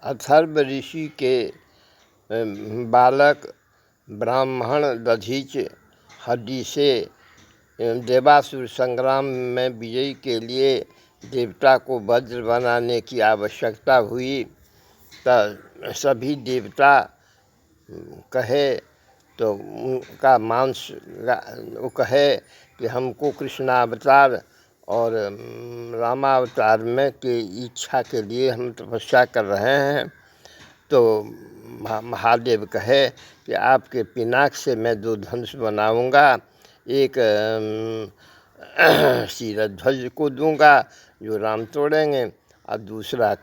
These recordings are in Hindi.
अथर्व ऋषि के बालक ब्राह्मण दधीच हड्डी से देवासुर संग्राम में विजय के लिए देवता को वज्र बनाने की आवश्यकता हुई। तो सभी देवता कहे तो उनका मांस वो कहे कि हमको कृष्णावतार और रामावतार में की इच्छा के लिए हम तपस्या कर रहे हैं। तो महादेव कहे कि आपके पिनाक से मैं 2 धनुष बनाऊंगा, एक शिरध्वज को दूंगा जो राम तोड़ेंगे और दूसरा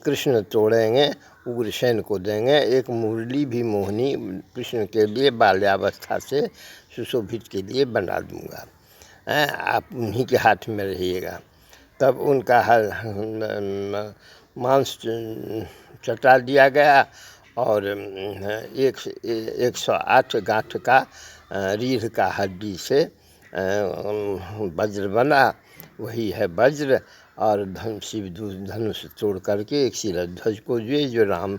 कृष्ण तोड़ेंगे, उग्रसेन को देंगे। एक मुरली भी मोहिनी कृष्ण के लिए बाल्यावस्था से सुशोभित के लिए बना दूंगा, आप उन्हीं के हाथ में रहिएगा। तब उनका मांस चटा दिया गया और 108 गांठ का रीढ़ का हड्डी से वज्र बना, वही है वज्र। और शिव धनुष तोड़ करके एक शिरध्वज को दिए जो राम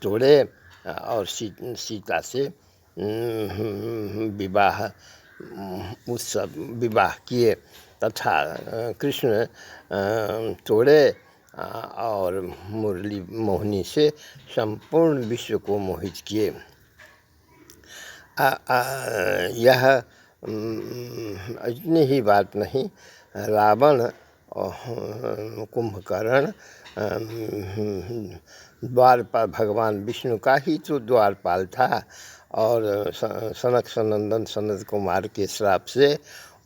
तोड़े और सीता से विवाह किए तथा कृष्ण तोड़े और मुरली मोहिनी से संपूर्ण विश्व को मोहित किए। यह इतनी ही बात नहीं, रावण कुंभकर्ण द्वारपाल भगवान विष्णु का ही तो द्वारपाल था और सनक सनंदन सनत कुमार के श्राप से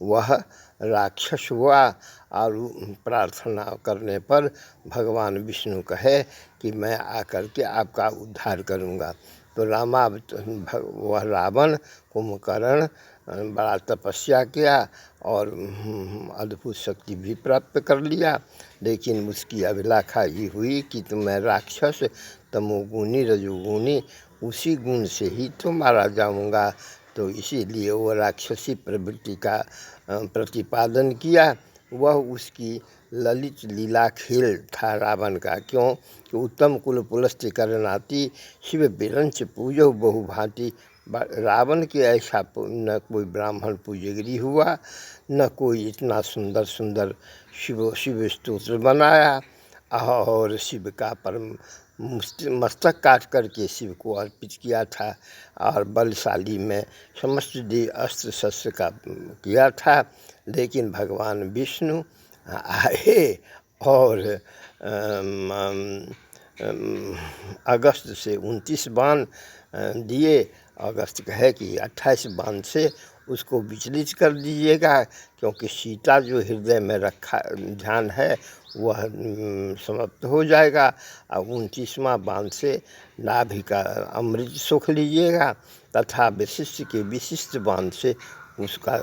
वह राक्षस हुआ और प्रार्थना करने पर भगवान विष्णु कहे कि मैं आकर के आपका उद्धार करूंगा। तो वह रावण कुंभकर्ण बड़ा तपस्या किया और अद्भुत शक्ति भी प्राप्त कर लिया, लेकिन उसकी अभिलाषा ये हुई कि तो मैं राक्षस तमोगुणी रजोगुणी उसी गुण से ही तो मारा जाऊंगा। तो इसीलिए वो राक्षसी प्रवृत्ति का प्रतिपादन किया। वह उसकी ललित लीला खेल था रावण का। क्यों कि उत्तम कुल पुलस्त्य करनाति शिव बिरंच पूजो बहुभांति। रावण के ऐसा न कोई ब्राह्मण पूजगिरी हुआ, न कोई इतना सुंदर सुंदर शिव स्तोत्र बनाया और शिव का परम मस्तक काट करके शिव को अर्पित किया था और बलशाली में समस्त देव अस्त्र शस्त्र का किया था। लेकिन भगवान विष्णु आए और अगस्त से 29 बाण दिए। अगस्त कहे कि 28 बाण से उसको विचलित कर दीजिएगा, क्योंकि सीता जो हृदय में रखा ध्यान है वह समाप्त हो जाएगा। और 29वां बाण से नाभि का अमृत सुख लीजिएगा तथा विशिष्ट के विशिष्ट बाण से उसका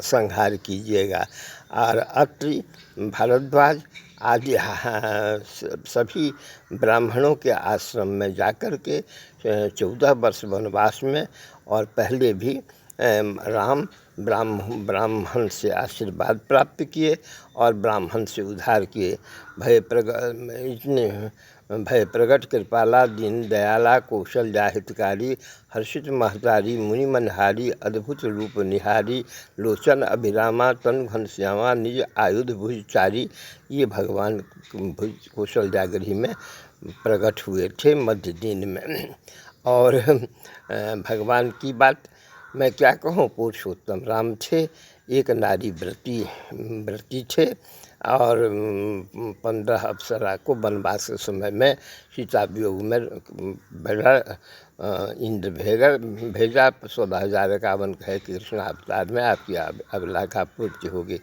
संहार कीजिएगा। और अत्रि भारद्वाज आदि सभी ब्राह्मणों के आश्रम में जाकर के 14 वर्ष वनवास में और पहले भी राम ब्राह्मण से आशीर्वाद प्राप्त किए और ब्राह्मण से उद्धार किए। भय प्रगट कृपाला दीन दयाला कौशल्या हितकारी हर्षित महतारी मुनि मनहारी अद्भुत रूप निहारी लोचन अभिरामा तन घनश्यामा निज आयुध भुजचारी। ये भगवान कौशल्यागृह में प्रकट हुए थे मध्य दिन में। और भगवान की बात मैं क्या कहूँ, पुरुषोत्तम राम थे, एक नारी व्रती थे और 15 अप्सरा को वनवास के समय में सीता वियोग में इंद्र भेजा 14,000 कावन कहे कि कृष्ण अवतार में आपकी अभिलाषा पूर्ति होगी।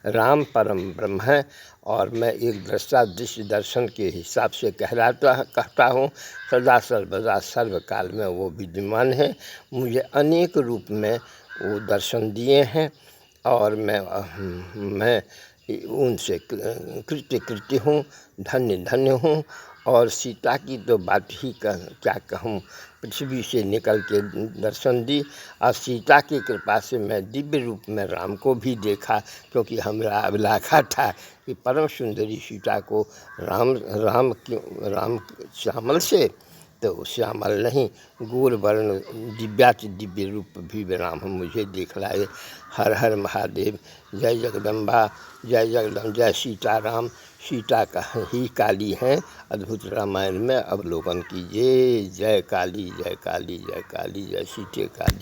राम परम ब्रह्म है और मैं एक दृष्टा दृश्य दर्शन के हिसाब से कहता हूँ। सदा सर्वदा सर्वकाल में वो विद्यमान है। मुझे अनेक रूप में वो दर्शन दिए हैं और मैं उनसे कृत्य हूँ, धन्य हूँ और सीता की तो बात ही क्या कहूँ, पृथ्वी से निकल के दर्शन दी। और सीता की कृपा से मैं दिव्य रूप में राम को भी देखा, क्योंकि हमरा अभिलाषा था कि परम सुंदरी सीता को राम श्यामल से तो श्यामल नहीं, गोर वर्ण दिव्याति दिव्य रूप भी राम मुझे दिखलाए। हर हर महादेव, जय जगदम्बा, जय सीताराम। सीता का ही काली हैं, अद्भुत रामायण में अवलोकन कीजिए। जय काली, जय काली, जय काली, जय सीते काली।